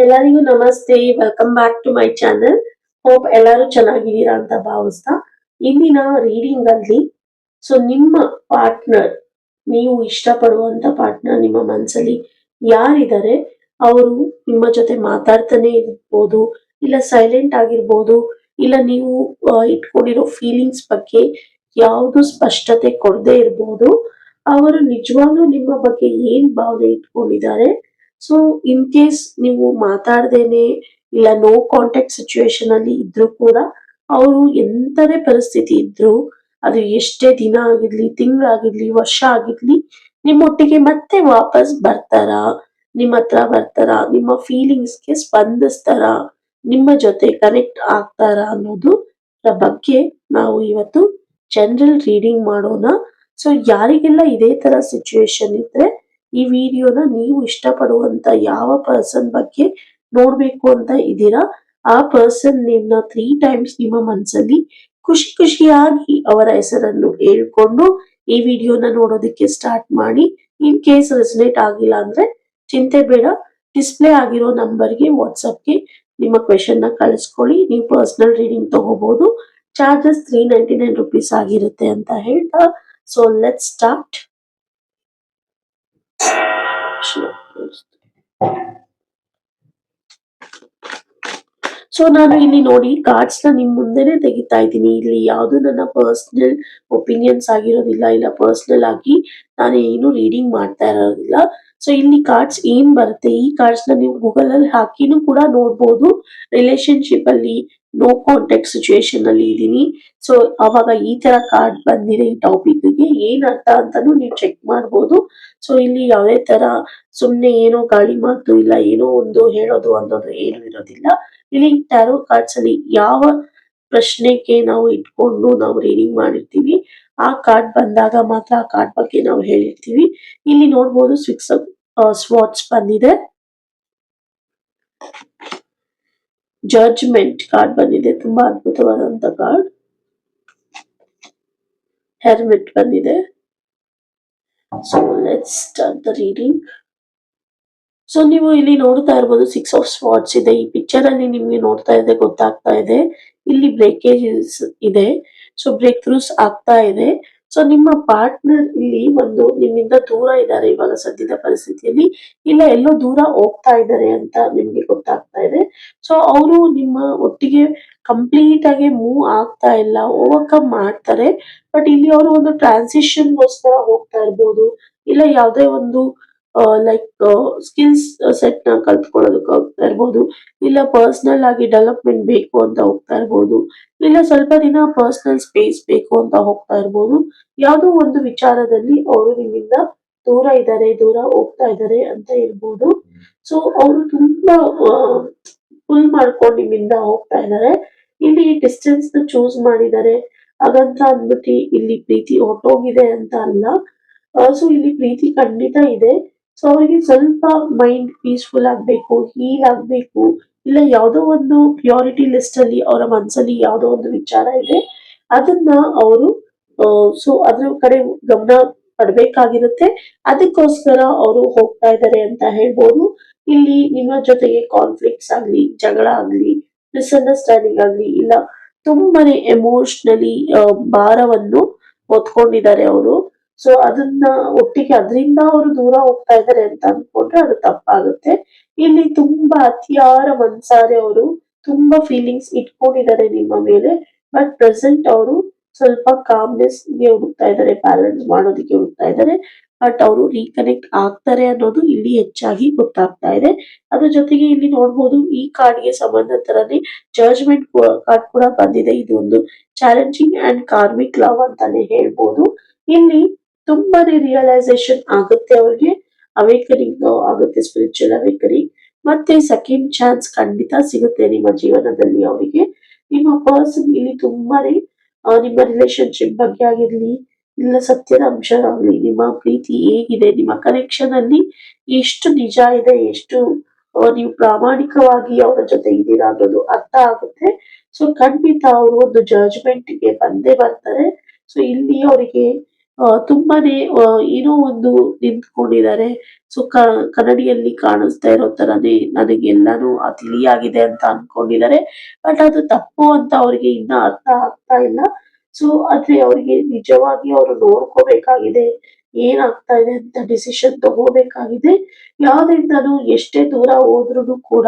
ಎಲ್ಲರಿಗೂ ನಮಸ್ತೆ. Welcome back to my channel. Hope ಎಲ್ಲರೂ ಚೆನ್ನಾಗಿದ್ದೀರಾ ಅಂತ ಭಾವಿಸ್ತಾ ಇಂದಿನ ರೀಡಿಂಗ್ ಅಲ್ಲಿ ನಿಮ್ಮ ಪಾರ್ಟ್ನರ್, ನೀವು ಇಷ್ಟಪಡುವಂತ ಪಾರ್ಟ್ನರ್ ನಿಮ್ಮ ಮನಸ್ಸಲ್ಲಿ ಯಾರಿದ್ದಾರೆ, ಅವರು ನಿಮ್ಮ ಜೊತೆ ಮಾತಾಡ್ತಾನೆ ಇರ್ಬೋದು, ಇಲ್ಲ ಸೈಲೆಂಟ್ ಆಗಿರ್ಬೋದು, ಇಲ್ಲ ನೀವು ಇಟ್ಕೊಂಡಿರೋ ಫೀಲಿಂಗ್ಸ್ ಬಗ್ಗೆ ಯಾವುದು ಸ್ಪಷ್ಟತೆ ಕೊಡದೇ ಇರ್ಬೋದು. ಅವರು ನಿಜವಾಗ್ಲೂ ನಿಮ್ಮ ಬಗ್ಗೆ ಏನ್ ಭಾವನೆ ಇಟ್ಕೊಂಡಿದ್ದಾರೆ. ಸೊ ಇನ್ ಕೇಸ್ ನೀವು ಮಾತಾಡ್ದೇನೆ ಇಲ್ಲ ನೋ ಕಾಂಟ್ಯಾಕ್ಟ್ ಸಿಚುವೇಶನ್ ಅಲ್ಲಿ ಇದ್ರು ಕೂಡ ಅವರು ಎಂತದೇ ಪರಿಸ್ಥಿತಿ ಇದ್ರು, ಅದು ಎಷ್ಟೇ ದಿನ ಆಗಿರ್ಲಿ, ತಿಂಗಳಾಗಿರ್ಲಿ, ವರ್ಷ ಆಗಿರ್ಲಿ, ನಿಮ್ಮೊಟ್ಟಿಗೆ ಮತ್ತೆ ವಾಪಸ್ ಬರ್ತಾರಾ, ನಿಮ್ಮ ಹತ್ರ ಬರ್ತಾರಾ, ನಿಮ್ಮ ಫೀಲಿಂಗ್ಸ್ಗೆ ಸ್ಪಂದಿಸ್ತಾರಾ, ನಿಮ್ಮ ಜೊತೆ ಕನೆಕ್ಟ್ ಆಗ್ತಾರಾ ಅನ್ನೋದು ಬಗ್ಗೆ ನಾವು ಇವತ್ತು ಜನರಲ್ ರೀಡಿಂಗ್ ಮಾಡೋಣ. ಸೊ ಯಾರಿಗೆಲ್ಲ ಇದೇ ತರ ಸಿಚುವೇಶನ್ ಇದ್ರೆ ಈ ವಿಡಿಯೋನ ನೀವು ಇಷ್ಟಪಡುವಂತ ಯಾವ ಪರ್ಸನ್ ಬಗ್ಗೆ ನೋಡ್ಬೇಕು ಅಂತ ಇದ್ದೀರಾ, ಆ ಪರ್ಸನ್ ನೇಮ್ನ 3 ಟೈಮ್ಸ್ ನಿಮ್ಮ ಮನಸ್ಸಲ್ಲಿ ಖುಷಿ ಖುಷಿಯಾಗಿ ಅವರ ಹೆಸರನ್ನು ಹೇಳ್ಕೊಂಡು ಈ ವಿಡಿಯೋನ ನೋಡೋದಕ್ಕೆ ಸ್ಟಾರ್ಟ್ ಮಾಡಿ. ಇನ್ ಕೇಸ್ ರೆಸನೇಟ್ ಆಗಿಲ್ಲ ಅಂದ್ರೆ ಚಿಂತೆ ಬೇಡ, ಡಿಸ್ಪ್ಲೇ ಆಗಿರೋ ನಂಬರ್ಗೆ ವಾಟ್ಸಪ್ಗೆ ನಿಮ್ಮ ಕ್ವೆಶನ್ ನ ಕಳಿಸ್ಕೊಳ್ಳಿ. ನೀವು ಪರ್ಸನಲ್ ರೀಡಿಂಗ್ ತಗೋಬಹುದು. ಚಾರ್ಜಸ್ 399 ರುಪೀಸ್ ಆಗಿರುತ್ತೆ ಅಂತ ಹೇಳ್ತಾ, ಸೊ ಲೆಟ್ ಸ್ಟಾರ್ಟ್. ಸೊ ನಾನು ಇಲ್ಲಿ ನೋಡಿ ಕಾರ್ಡ್ಸ್ ನ ನಿಮ್ ಮುಂದೆನೆ ತೆಗಿತಾ ಇದ್ದೀನಿ. ಇಲ್ಲಿ ಯಾವ್ದು ನನ್ನ ಪರ್ಸನಲ್ ಒಪಿನಿಯನ್ಸ್ ಆಗಿರೋದಿಲ್ಲ, ಇಲ್ಲ ಪರ್ಸನಲ್ ಆಗಿ ನಾನು ಏನು ರೀಡಿಂಗ್ ಮಾಡ್ತಾ ಇರೋದಿಲ್ಲ. ಸೊ ಇಲ್ಲಿ ಕಾರ್ಡ್ಸ್ ಏನ್ ಬರುತ್ತೆ, ಈ ಕಾರ್ಡ್ಸ್ ನ ನೀವು ಗೂಗಲ್ ಅಲ್ಲಿ ಹಾಕಿನೂ ಕೂಡ ನೋಡ್ಬೋದು. ರಿಲೇಶನ್ಶಿಪ್ ಅಲ್ಲಿ ನೋ ಕಾಂಟ್ಯಾಕ್ಟ್ ಸಿಚುವೇಶನ್ ಅಲ್ಲಿ ಇದೀನಿ, ಸೊ ಅವಾಗ ಈ ತರ ಕಾರ್ಡ್ ಬಂದಿದೆ. ಈ ಟಾಪಿಕ್ ಗೆ ಏನ್ ಅರ್ಥ ಅಂತಾನು ನೀವು ಚೆಕ್ ಮಾಡ್ಬೋದು. ಸೊ ಇಲ್ಲಿ ಯಾವುದೇ ತರ ಸುಮ್ನೆ ಏನೋ ಗಾಳಿ ಮಾತು ಇಲ್ಲ ಏನೋ ಒಂದು ಹೇಳೋದು ಅನ್ನೋದು ಏನು ಇರೋದಿಲ್ಲ. ಇಲ್ಲಿ ಟ್ಯಾರೋ ಕಾರ್ಡ್ಸ್ ಅಲ್ಲಿ ಯಾವ ಪ್ರಶ್ನೆಗೆ ನಾವು ಇಟ್ಕೊಂಡು ನಾವು ರೀಡಿಂಗ್ ಮಾಡಿರ್ತೀವಿ, ಆ ಕಾರ್ಡ್ ಬಂದಾಗ ಮಾತ್ರ ಆ ಕಾರ್ಡ್ ಬಗ್ಗೆ ನಾವು ಹೇಳಿರ್ತೀವಿ. ಇಲ್ಲಿ ನೋಡ್ಬೋದು 6 ಸ್ವಾಟ್ಸ್ ಬಂದಿದೆ, ಜಡ್ಜ್ಮೆಂಟ್ ಕಾರ್ಡ್ ಬಂದಿದೆ, ತುಂಬಾ ಅದ್ಭುತವಾದಂತ ಕಾರ್ಡ್. ಹೆರ್ಮಿಟ್ ಬಂದಿದೆ. So let's start the reading. So ನೀವು ಇಲ್ಲಿ ನೋಡ್ತಾ ಇರ್ಬೋದು 6 ಆಫ್ ಸ್ವಾಟ್ಸ್ ಇದೆ. ಈ ಪಿಕ್ಚರ್ ಅಲ್ಲಿ ನಿಮ್ಗೆ ನೋಡ್ತಾ ಇದೆ ಗೊತ್ತಾಗ್ತಾ ಇದೆ ಇಲ್ಲಿ ಬ್ರೇಕೇಜಸ್ ಇದೆ. ಸೊ ಬ್ರೇಕ್ ಥ್ರೂಸ್ ಆಗ್ತಾ ಇದೆ. ಸೊ ನಿಮ್ಮ ಪಾರ್ಟ್ನರ್ ಇಲ್ಲಿ ಒಂದು ನಿಮ್ಮಿಂದ ದೂರ ಇದ್ದಾರೆ ಇವಾಗ ಸದ್ಯದ ಪರಿಸ್ಥಿತಿಯಲ್ಲಿ, ಇಲ್ಲ ಎಲ್ಲೋ ದೂರ ಹೋಗ್ತಾ ಇದ್ದಾರೆ ಅಂತ ನಿಮ್ಗೆ ಗೊತ್ತಾಗ್ತಾ ಇದೆ. ಸೊ ಅವರು ನಿಮ್ಮ ಒಟ್ಟಿಗೆ ಕಂಪ್ಲೀಟ್ ಆಗಿ ಮೂವ್ ಆಗ್ತಾ ಇಲ್ಲ, ಓವರ್ಕಮ್ ಮಾಡ್ತಾರೆ. ಬಟ್ ಇಲ್ಲಿ ಅವರು ಒಂದು ಟ್ರಾನ್ಸಿಷನ್ ಗೋಸ್ಕರ ಹೋಗ್ತಾ ಇರ್ಬೋದು, ಇಲ್ಲ ಯಾವುದೇ ಒಂದು ಲೈಕ್ ಸ್ಕಿಲ್ಸ್ ಸೆಟ್ ನ ಕಲ್ತ್ಕೊಳ್ಳೋದಕ್ಕೆ ಹೋಗ್ತಾ ಇರ್ಬೋದು, ಇಲ್ಲ ಪರ್ಸನಲ್ ಆಗಿ ಡೆವಲಪ್ಮೆಂಟ್ ಬೇಕು ಅಂತ ಹೋಗ್ತಾ ಇರ್ಬೋದು, ಇಲ್ಲ ಸ್ವಲ್ಪ ದಿನ ಪರ್ಸನಲ್ ಸ್ಪೇಸ್ ಬೇಕು ಅಂತ ಹೋಗ್ತಾ ಇರ್ಬೋದು. ಯಾವುದೋ ಒಂದು ವಿಚಾರದಲ್ಲಿ ಅವರು ನಿಮ್ಮಿಂದ ದೂರ ಇದ್ದಾರೆ, ದೂರ ಹೋಗ್ತಾ ಇದ್ದಾರೆ ಅಂತ ಇರ್ಬೋದು. ಸೊ ಅವರು ತುಂಬಾ ಫುಲ್ ಮಾಡ್ಕೊಂಡು ನಿಮ್ಮಿಂದ ಹೋಗ್ತಾ ಇದ್ದಾರೆ. ಇಲ್ಲಿ ಡಿಸ್ಟೆನ್ಸ್ ನ ಚೂಸ್ ಮಾಡಿದ್ದಾರೆ. ಹಾಗಂತ ಅಂದ್ಬಿಟ್ಟು ಇಲ್ಲಿ ಪ್ರೀತಿ ಹೊರಟೋಗಿದೆ ಅಂತ ಅಲ್ಲ. ಸೊ ಇಲ್ಲಿ ಪ್ರೀತಿ ಖಂಡಿತ ಇದೆ. ಸೊ ಅವರಿಗೆ ಸ್ವಲ್ಪ ಮೈಂಡ್ ಪೀಸ್ಫುಲ್ ಆಗ್ಬೇಕು, ಹೀಲ್ ಆಗ್ಬೇಕು, ಇಲ್ಲ ಯಾವುದೋ ಒಂದು ಪ್ರಿಯಾರಿಟಿ ಲಿಸ್ಟ್ ಅಲ್ಲಿ ಅವರ ಮನಸ್ಸಲ್ಲಿ ಯಾವುದೋ ಒಂದು ವಿಚಾರ ಇದೆ, ಅದನ್ನ ಅವರು ಸೊ ಅದ್ರ ಕಡೆ ಗಮನ ಪಡ್ಬೇಕಾಗಿರುತ್ತೆ. ಅದಕ್ಕೋಸ್ಕರ ಅವರು ಹೋಗ್ತಾ ಇದ್ದಾರೆ ಅಂತ ಹೇಳ್ಬೋದು. ಇಲ್ಲಿ ನಿಮ್ಮ ಜೊತೆಗೆ ಕಾನ್ಫ್ಲಿಕ್ಟ್ಸ್ ಆಗ್ಲಿ, ಜಗಳ ಆಗ್ಲಿ, ಮಿಸ್ಅಂಡರ್ಸ್ಟ್ಯಾಂಡಿಂಗ್ ಆಗ್ಲಿ, ಇಲ್ಲ ತುಂಬಾನೇ ಎಮೋಷನಲಿ ಭಾರವನ್ನು ಹೊತ್ಕೊಂಡಿದ್ದಾರೆ ಅವರು. ಸೊ ಅದನ್ನ ಒಟ್ಟಿಗೆ ಅದರಿಂದ ಅವರು ದೂರ ಹೋಗ್ತಾ ಇದ್ದಾರೆ ಅಂತ ಅನ್ಕೊಂಡ್ರೆ ಅದು ತಪ್ಪಾಗುತ್ತೆ. ಇಲ್ಲಿ ತುಂಬಾ ಅತಿಯಾರ ಮನ್ಸಾರೆ ಅವರು ತುಂಬಾ ಫೀಲಿಂಗ್ಸ್ ಇಟ್ಕೊಂಡಿದ್ದಾರೆ ನಿಮ್ಮ ಮೇಲೆ. ಬಟ್ ಪ್ರೆಸೆಂಟ್ ಅವರು ಸ್ವಲ್ಪ ಕಾಮ್ನೆಸ್ ಗೆ ಹುಡುಕ್ತಾ ಇದ್ದಾರೆ, ಬ್ಯಾಲೆನ್ಸ್ ಮಾಡೋದಕ್ಕೆ ಹುಡುಕ್ತಾ ಇದ್ದಾರೆ. ಬಟ್ ಅವರು ರೀಕನೆಕ್ಟ್ ಆಗ್ತಾರೆ ಅನ್ನೋದು ಇಲ್ಲಿ ಹೆಚ್ಚಾಗಿ ಗೊತ್ತಾಗ್ತಾ ಇದೆ. ಅದ್ರ ಜೊತೆಗೆ ಇಲ್ಲಿ ನೋಡ್ಬೋದು ಈ ಕಾರ್ಡ್ಗೆ ಸಂಬಂಧ ತರನೇ ಜಡ್ಜ್ಮೆಂಟ್ ಕಾರ್ಡ್ ಕೂಡ ಬಂದಿದೆ. ಇದು ಒಂದು ಚಾಲೆಂಜಿಂಗ್ ಅಂಡ್ ಕಾರ್ಮಿಕ್ ಲವ್ ಅಂತಾನೆ ಹೇಳ್ಬೋದು. ಇಲ್ಲಿ ತುಂಬಾನೇ ರಿಯಲೈಸೇಷನ್ ಆಗುತ್ತೆ, ಅವ್ರಿಗೆ ಅವೇಕನಿಂಗ್ ಆಗುತ್ತೆ, ಸ್ಪಿರಿಚುವಲ್ ಅವೇಕನಿಂಗ್. ಮತ್ತೆ ಸೆಕೆಂಡ್ ಚಾನ್ಸ್ ಖಂಡಿತ ಸಿಗುತ್ತೆ ನಿಮ್ಮ ಜೀವನದಲ್ಲಿ ಅವರಿಗೆ. ನಿಮ್ಮ ಪರ್ಸನ್ ಇಲ್ಲಿ ತುಂಬಾನೇ ನಿಮ್ಮ ರಿಲೇಶನ್ಶಿಪ್ ಬಗ್ಗೆ ಆಗಿರ್ಲಿ, ಇಲ್ಲ ಸತ್ಯದ ಅಂಶ ಆಗ್ಲಿ, ನಿಮ್ಮ ಪ್ರೀತಿ ಹೇಗಿದೆ, ನಿಮ್ಮ ಕನೆಕ್ಷನ್ ಅಲ್ಲಿ ಎಷ್ಟು ನಿಜ ಇದೆ, ಎಷ್ಟು ನೀವು ಪ್ರಾಮಾಣಿಕವಾಗಿ ಅವರ ಜೊತೆ ಇದ್ದೀರಾ ಅನ್ನೋದು ಅರ್ಥ ಆಗುತ್ತೆ. ಸೊ ಖಂಡಿತ ಅವರು ಒಂದು ಜಡ್ಜ್ಮೆಂಟ್ ಗೆ ಬಂದೇ ಬರ್ತಾರೆ. ಸೊ ಇಲ್ಲಿ ಅವರಿಗೆ ತುಂಬಾನೇ ಏನೋ ಒಂದು ನಿಂತ್ಕೊಂಡಿದ್ದಾರೆ. ಸೊ ಕನ್ನಡಿಯಲ್ಲಿ ಕಾಣಿಸ್ತಾ ಇರೋ ತರಾನೇ ನನಗೆ ಎಲ್ಲಾನು ತಿಳಿಯಾಗಿದೆ ಅಂತ ಅನ್ಕೊಂಡಿದ್ದಾರೆ. ಬಟ್ ಅದು ತಪ್ಪು ಅಂತ ಅವ್ರಿಗೆ ಇನ್ನ ಅರ್ಥ ಆಗ್ತಾ ಇಲ್ಲ. ಸೊ ಆದ್ರೆ ಅವ್ರಿಗೆ ನಿಜವಾಗಿ ಅವರು ನೋಡ್ಕೋಬೇಕಾಗಿದೆ. ಏನಾಗ್ತಾ ಇದೆ ಅಂತ ಡಿಸಿಷನ್ ತಗೋಬೇಕಾಗಿದೆ. ಯಾವ್ದ್ರಿಂದನೂ ಎಷ್ಟೇ ದೂರ ಹೋದ್ರುನು ಕೂಡ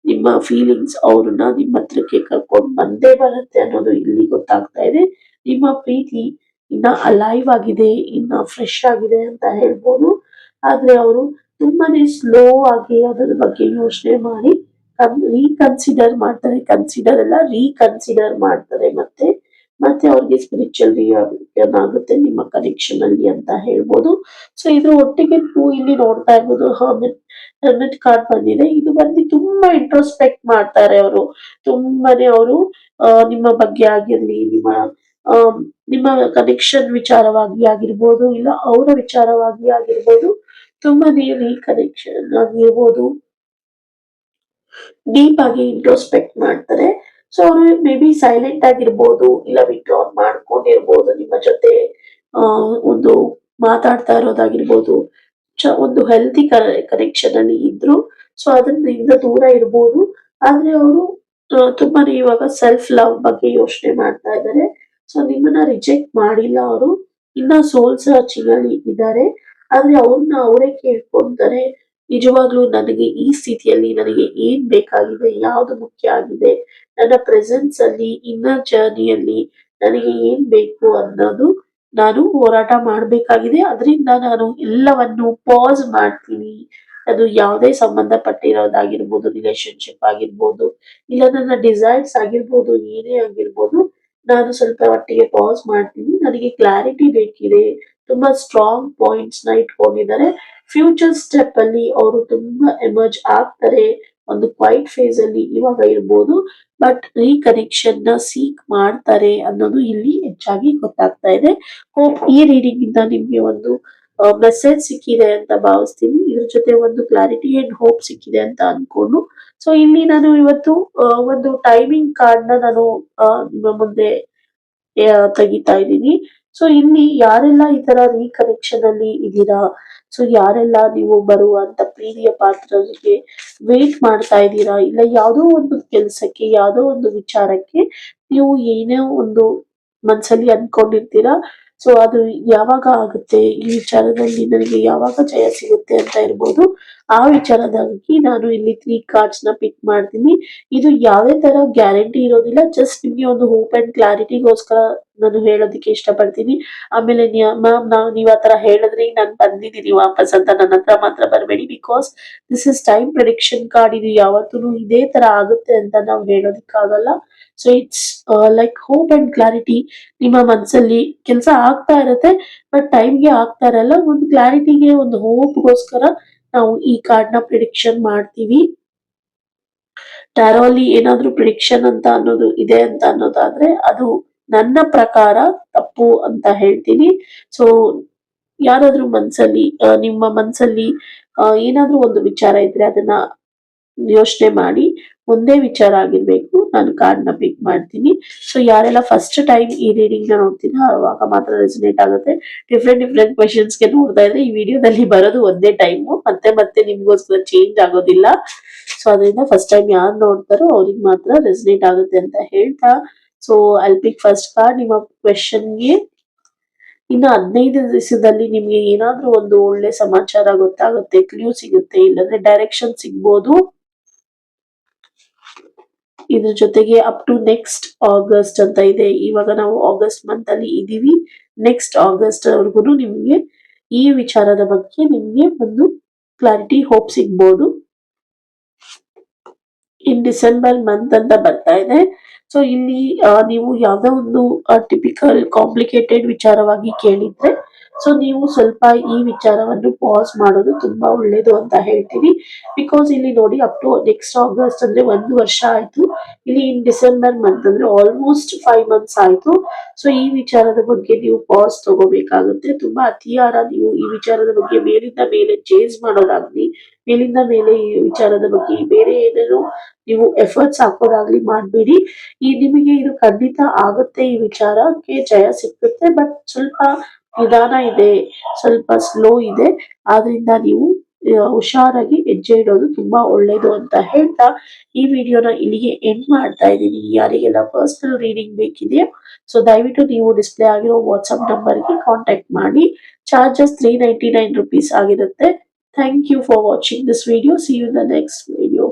ನಿಮ್ಮ ಫೀಲಿಂಗ್ಸ್ ಅವ್ರನ್ನ ನಿಮ್ಮ ಹತ್ರಕ್ಕೆ ಕರ್ಕೊಂಡ್ ಬಂದೇ ಬರುತ್ತೆ ಅನ್ನೋದು ಇಲ್ಲಿ ಗೊತ್ತಾಗ್ತಾ ಇದೆ. ನಿಮ್ಮ ಪ್ರೀತಿ ಇನ್ನ ಅಲೈವ್ ಆಗಿದೆ, ಇನ್ನ ಫ್ರೆಶ್ ಆಗಿದೆ ಅಂತ ಹೇಳ್ಬೋದು. ಆದ್ರೆ ಅವರು ತುಂಬಾನೇ ಸ್ಲೋ ಆಗಿ ಅದರ ಬಗ್ಗೆ ಯೋಚನೆ ಮಾಡಿ ರೀಕನ್ಸಿಡರ್ ಮಾಡ್ತಾರೆ. ಕನ್ಸಿಡರ್ ಅಲ್ಲ, ರೀಕನ್ಸಿಡರ್ ಮಾಡ್ತಾರೆ. ಮತ್ತೆ ಅವ್ರಿಗೆ ಸ್ಪಿರಿಚುವಲ್ ರಿಯಾವೇಕನ್ ಆಗುತ್ತೆ ನಿಮ್ಮ ಕನೆಕ್ಷನ್ ಅಲ್ಲಿ ಅಂತ ಹೇಳ್ಬೋದು. ಸೊ ಇದ್ರ ಒಟ್ಟಿಗೆ ನೀವು ಇಲ್ಲಿ ನೋಡ್ತಾ ಇರ್ಬೋದು ಹರ್ಮಿಟ್ ಕಾರ್ಡ್ ಬಂದಿದೆ. ಇದು ಬಂದು ತುಂಬಾ ಇಂಟ್ರೋಸ್ಪೆಕ್ಟ್ ಮಾಡ್ತಾರೆ ಅವರು. ತುಂಬಾನೇ ಅವರು ನಿಮ್ಮ ಬಗ್ಗೆ ಆಗಿರ್ಲಿ, ಆಮ್, ನಿಮ್ಮ ಕನೆಕ್ಷನ್ ವಿಚಾರವಾಗಿ ಆಗಿರ್ಬೋದು, ಇಲ್ಲ ಅವರ ವಿಚಾರವಾಗಿ ಆಗಿರ್ಬೋದು, ತುಂಬಾನೇ ರೀಕನೆಕ್ಷನ್ ಆಗಿರ್ಬೋದು, ಡೀಪ್ ಆಗಿ ಇಂಟ್ರೋಸ್ಪೆಕ್ಟ್ ಮಾಡ್ತಾರೆ. ಸೊ ಅವರು ಮೇ ಬಿ ಸೈಲೆಂಟ್ ಆಗಿರ್ಬೋದು, ಇಲ್ಲ ವಿಡ್ರಾ ಮಾಡ್ಕೊಂಡಿರ್ಬೋದು, ನಿಮ್ಮ ಜೊತೆ ಒಂದು ಮಾತಾಡ್ತಾ ಇರೋದಾಗಿರ್ಬೋದು, ಒಂದು ಹೆಲ್ತಿ ಕನೆಕ್ಷನ್ ಅಲ್ಲಿ ಇದ್ರು. ಸೊ ಅದರಿಂದ ದೂರ ಇರ್ಬೋದು. ಆದ್ರೆ ಅವರು ತುಂಬಾನೇ ಇವಾಗ ಸೆಲ್ಫ್ ಲವ್ ಬಗ್ಗೆ ಯೋಚನೆ ಮಾಡ್ತಾ ಇದ್ದಾರೆ. ಸೊ ನಿಮ್ಮನ್ನ ರಿಜೆಕ್ಟ್ ಮಾಡಿಲ್ಲ ಅವರು. ಇನ್ನ ಸೋಲ್ ಸರ್ಚಿಂಗ್ ಅಲ್ಲಿ ಇದ್ದಾರೆ. ಆದ್ರೆ ಅವ್ರನ್ನ ಅವರೇ ಕೇಳ್ಕೊಂತಾರೆ, ನಿಜವಾಗ್ಲೂ ನನಗೆ ಈ ಸ್ಥಿತಿಯಲ್ಲಿ ನನಗೆ ಏನ್ ಬೇಕಾಗಿದೆ, ಯಾವ್ದು ಮುಖ್ಯ ಆಗಿದೆ, ನನ್ನ ಪ್ರೆಸೆನ್ಸ್ ಅಲ್ಲಿ ಇನ್ನರ್ ಜರ್ನಿಯಲ್ಲಿ ನನಗೆ ಏನ್ ಬೇಕು ಅನ್ನೋದು ನಾನು ಹೋರಾಟ ಮಾಡ್ಬೇಕಾಗಿದೆ. ಅದರಿಂದ ನಾನು ಎಲ್ಲವನ್ನು ಪಾಸ್ ಮಾಡ್ತೀನಿ. ಅದು ಯಾವುದೇ ಸಂಬಂಧಪಟ್ಟಿರೋದಾಗಿರ್ಬೋದು, ರಿಲೇಶನ್ಶಿಪ್ ಆಗಿರ್ಬೋದು, ಇಲ್ಲ ನನ್ನ ಡಿಸೈರ್ಸ್ ಆಗಿರ್ಬೋದು, ಏನೇ ಆಗಿರ್ಬೋದು, ನಾನು ಸ್ವಲ್ಪ ಮಟ್ಟಿಗೆ ಪಾಸ್ ಮಾಡ್ತೀನಿ. ನನಗೆ ಕ್ಲಾರಿಟಿ ಬೇಕಿದೆ. ತುಂಬಾ ಸ್ಟ್ರಾಂಗ್ ಪಾಯಿಂಟ್ಸ್ ನ ಇಟ್ಕೊಂಡಿದ್ದಾರೆ. ಫ್ಯೂಚರ್ ಸ್ಟೆಪ್ ಅಲ್ಲಿ ಅವರು ತುಂಬಾ ಎಮರ್ಜ್ ಆಗ್ತಾರೆ. ಒಂದು ಕ್ವೈಟ್ ಫೇಸ್ ಅಲ್ಲಿ ಇವಾಗ ಇರ್ಬೋದು, ಬಟ್ ರೀಕನೆಕ್ಷನ್ ನ ಸೀಕ್ ಮಾಡ್ತಾರೆ ಅನ್ನೋದು ಇಲ್ಲಿ ಹೆಚ್ಚಾಗಿ ಗೊತ್ತಾಗ್ತಾ ಇದೆ. ಹೋಪ್ ಈ ರೀಡಿಂಗ್ ಇಂದ ನಿಮ್ಗೆ ಒಂದು ಮೆಸೇಜ್ ಸಿಕ್ಕಿದೆ ಅಂತ ಭಾವಿಸ್ತೀನಿ. ಇದ್ರ ಜೊತೆ ಒಂದು ಕ್ಲಾರಿಟಿ ಅಂಡ್ ಹೋಪ್ ಸಿಕ್ಕಿದೆ ಅಂತ ಅನ್ಕೊಂಡು, ಸೊ ಇಲ್ಲಿ ನಾನು ಇವತ್ತು ಒಂದು ಟೈಮಿಂಗ್ ಕಾರ್ಡ್ ನ ನಾನು ನಿಮ್ಮ ಮುಂದೆ ತೆಗಿತಾ ಇದ್ದೀನಿ. ಸೊ ಇಲ್ಲಿ ಯಾರೆಲ್ಲ ಈ ತರ ರೀಕನೆಕ್ಷನ್ ಅಲ್ಲಿ ಇದ್ದೀರಾ, ಸೊ ಯಾರೆಲ್ಲ ನೀವು ಬರುವಂತ ಪ್ರೀತಿಯ ಪಾತ್ರರಿಗೆ ವೇಟ್ ಮಾಡ್ತಾ ಇದ್ದೀರಾ, ಇಲ್ಲ ಯಾವುದೋ ಒಂದು ಕೆಲ್ಸಕ್ಕೆ, ಯಾವುದೋ ಒಂದು ವಿಚಾರಕ್ಕೆ ನೀವು ಏನೋ ಒಂದು ಮನ್ಸಲ್ಲಿ ಅನ್ಕೊಂಡಿರ್ತೀರಾ. ಸೊ ಅದು ಯಾವಾಗ ಆಗುತ್ತೆ, ಈ ವಿಚಾರದಲ್ಲಿ ನನಗೆ ಯಾವಾಗ ಜಯ ಸಿಗುತ್ತೆ ಅಂತ ಇರ್ಬೋದು. ಆ ವಿಚಾರದಾಗಿ ನಾನು ಇಲ್ಲಿ 3 ಕಾರ್ಡ್ಸ್ ನ ಪಿಕ್ ಮಾಡ್ತೀನಿ. ಇದು ಯಾವುದೇ ತರ ಗ್ಯಾರಂಟಿ ಇರೋದಿಲ್ಲ. ಜಸ್ಟ್ ನಿಮ್ಗೆ ಒಂದು ಹೋಪ್ ಅಂಡ್ ಕ್ಲಾರಿಟಿಗೋಸ್ಕರ ನಾನು ಹೇಳೋದಕ್ಕೆ ಇಷ್ಟಪಡ್ತೀನಿ. ಆಮೇಲೆ ಮ್ಯಾಮ್ ನೀವ್ ಆತರ ಹೇಳಿದ್ರಿ ನಾನ್ ಬಂದಿದ್ದೀನಿ ವಾಪಸ್ ಅಂತ ನನ್ನ ಹತ್ರ ಮಾತ್ರ ಬರಬೇಡಿ. Because this is time prediction card. ಇದು ಯಾವತ್ತೂ ಇದೇ ತರ ಆಗುತ್ತೆ ಅಂತ ನಾವು ಹೇಳೋದಕ್ಕಾಗಲ್ಲ. So it's like hope and clarity. ನಿಮ್ಮ ಮನ್ಸಲ್ಲಿ ಕೆಲಸ ಆಗ್ತಾ ಇರತ್ತೆ, ಬಟ್ ಟೈಮ್ಗೆ ಆಗ್ತಾ ಇರಲ್ಲ. ಒಂದು ಕ್ಲಾರಿಟಿಗೆ, ಒಂದು ಹೋಪ್ಗೋಸ್ಕರ ನಾವು ಈ ಕಾರ್ಡ್ ನ ಪ್ರಿಡಿಕ್ಷನ್ ಮಾಡ್ತೀವಿ. ಟ್ಯಾರೋ ಅಲ್ಲಿ ಏನಾದ್ರೂ ಪ್ರಿಡಿಕ್ಷನ್ ಅಂತ ಅನ್ನೋದು ಇದೆ ಅಂತ ಅನ್ನೋದಾದ್ರೆ ಅದು ನನ್ನ ಪ್ರಕಾರ ತಪ್ಪು ಅಂತ ಹೇಳ್ತೀನಿ. ಸೊ ಯಾರಾದ್ರೂ ಮನ್ಸಲ್ಲಿ ನಿಮ್ಮ ಮನ್ಸಲ್ಲಿ ಏನಾದ್ರೂ ಒಂದು ವಿಚಾರ ಇದ್ರೆ ಅದನ್ನ ಯೋಚನೆ ಮಾಡಿ. ಒಂದೇ ವಿಚಾರ ಆಗಿರ್ಬೇಕು. ನಾನು ಕಾರ್ಡ್ ನ ಪಿಕ್ ಮಾಡ್ತೀನಿ. ಸೊ ಯಾರೆಲ್ಲ ಫಸ್ಟ್ ಟೈಮ್ ಈ ರೀಡಿಂಗ್ ನ ನೋಡ್ತೀರಾ ಅವಾಗ ಮಾತ್ರ ರೆಸನೇಟ್ ಆಗುತ್ತೆ. ಡಿಫ್ರೆಂಟ್ ಕ್ವೆಶನ್ಸ್ ಗೆ ನೋಡ್ತಾ ಇದ್ರೆ ಈ ವಿಡಿಯೋದಲ್ಲಿ ಬರೋದು ಒಂದೇ ಟೈಮು, ಮತ್ತೆ ನಿಮ್ಗೋಸ್ಕರ ಚೇಂಜ್ ಆಗೋದಿಲ್ಲ. ಸೊ ಅದರಿಂದ ಫಸ್ಟ್ ಟೈಮ್ ಯಾರು ನೋಡ್ತಾರೋ ಅವ್ರಿಗೆ ಮಾತ್ರ ರೆಸನೇಟ್ ಆಗುತ್ತೆ ಅಂತ ಹೇಳ್ತಾ, ಸೊ ಐಲ್ ಪಿಕ್ ಫಸ್ಟ್ ಕಾರ್ಡ್. ನಿಮ್ಮ ಕ್ವೆಶನ್ಗೆ ಇನ್ನು 15 ದಿವಸದಲ್ಲಿ ನಿಮ್ಗೆ ಏನಾದ್ರೂ ಒಂದು ಒಳ್ಳೆ ಸಮಾಚಾರ ಗೊತ್ತಾಗುತ್ತೆ, ಕ್ಲೂ ಸಿಗುತ್ತೆ, ಇಲ್ಲಂದ್ರೆ ಡೈರೆಕ್ಷನ್ ಸಿಗ್ಬೋದು. ಇದ್ರ ಜೊತೆಗೆ ಅಪ್ ಟು ನೆಕ್ಸ್ಟ್ ಆಗಸ್ಟ್ ಅಂತ ಇದೆ. ಇವಾಗ ನಾವು ಆಗಸ್ಟ್ ಮಂತ್ ಅಲ್ಲಿ ಇದೀವಿ. ನೆಕ್ಸ್ಟ್ ಆಗಸ್ಟ್ ವರ್ಗುನು ನಿಮ್ಗೆ ಈ ವಿಚಾರದ ಬಗ್ಗೆ ನಿಮ್ಗೆ ಒಂದು ಕ್ಲಾರಿಟಿ, ಹೋಪ್ ಸಿಗ್ಬೋದು. ಇನ್ ಡಿಸೆಂಬರ್ ಮಂತ್ ಅಂತ ಬರ್ತಾ ಇದೆ. ಸೊ ಇಲ್ಲಿ ನೀವು ಯಾವ್ದೋ ಒಂದು ಟಿಪಿಕಲ್ ಕಾಂಪ್ಲಿಕೇಟೆಡ್ ವಿಚಾರವಾಗಿ ಕೇಳಿದ್ರೆ, ಸೊ ನೀವು ಸ್ವಲ್ಪ ಈ ವಿಚಾರವನ್ನು ಪಾಸ್ ಮಾಡೋದು ತುಂಬಾ ಒಳ್ಳೇದು ಅಂತ ಹೇಳ್ತೀನಿ. ಬಿಕಾಸ್ ಇಲ್ಲಿ ನೋಡಿ, ಅಪ್ ಟು ನೆಕ್ಸ್ಟ್ ಆಗಸ್ಟ್ ಅಂದ್ರೆ 1 ವರ್ಷ ಆಯ್ತು. ಇಲ್ಲಿ ಇನ್ ಡಿಸೆಂಬರ್ ಮಂತ್ ಅಂದ್ರೆ ಆಲ್ಮೋಸ್ಟ್ 5 ಮಂತ್ಸ್ ಆಯ್ತು. ಸೊ ಈ ವಿಚಾರದ ಬಗ್ಗೆ ನೀವು ಪಾಸ್ ತಗೋಬೇಕಾಗುತ್ತೆ. ತುಂಬಾ ಅತಿಯಾರ ನೀವು ಈ ವಿಚಾರದ ಬಗ್ಗೆ ಮೇಲಿಂದ ಮೇಲೆ ಚೇಂಜ್ ಮಾಡೋದಾಗ್ಲಿ, ಮೇಲಿಂದ ಮೇಲೆ ಈ ವಿಚಾರದ ಬಗ್ಗೆ ಬೇರೆ ಏನೇನೋ ನೀವು ಎಫರ್ಟ್ಸ್ ಹಾಕೋದಾಗ್ಲಿ ಮಾಡ್ಬೇಡಿ. ನಿಮಗೆ ಇದು ಖಂಡಿತ ಆಗುತ್ತೆ. ಈ ವಿಚಾರಕ್ಕೆ ಜಯ ಸಿಕ್ಕುತ್ತೆ, ಬಟ್ ಸ್ವಲ್ಪ ನಿಧಾನ ಇದೆ, ಸ್ವಲ್ಪ ಸ್ಲೋ ಇದೆ. ಆದ್ರಿಂದ ನೀವು ಹುಷಾರಾಗಿ ಹೆಜ್ಜೆ ಇಡೋದು ತುಂಬಾ ಒಳ್ಳೇದು ಅಂತ ಹೇಳ್ತಾ ಈ ವಿಡಿಯೋನ ಇಲ್ಲಿಗೆ ಎಂಡ್ ಮಾಡ್ತಾ ಇದ್ದೀನಿ. ಯಾರಿಗೆಲ್ಲ ಪರ್ಸನಲ್ ರೀಡಿಂಗ್ ಬೇಕಿದೆಯೋ ಸೊ ದಯವಿಟ್ಟು ನೀವು ಡಿಸ್ಪ್ಲೇ ಆಗಿರೋ ವಾಟ್ಸ್ಆಪ್ ನಂಬರ್ಗೆ ಕಾಂಟ್ಯಾಕ್ಟ್ ಮಾಡಿ. ಚಾರ್ಜಸ್ 399 rupees ಆಗಿರುತ್ತೆ. Thank you for watching this video. See you in the next video.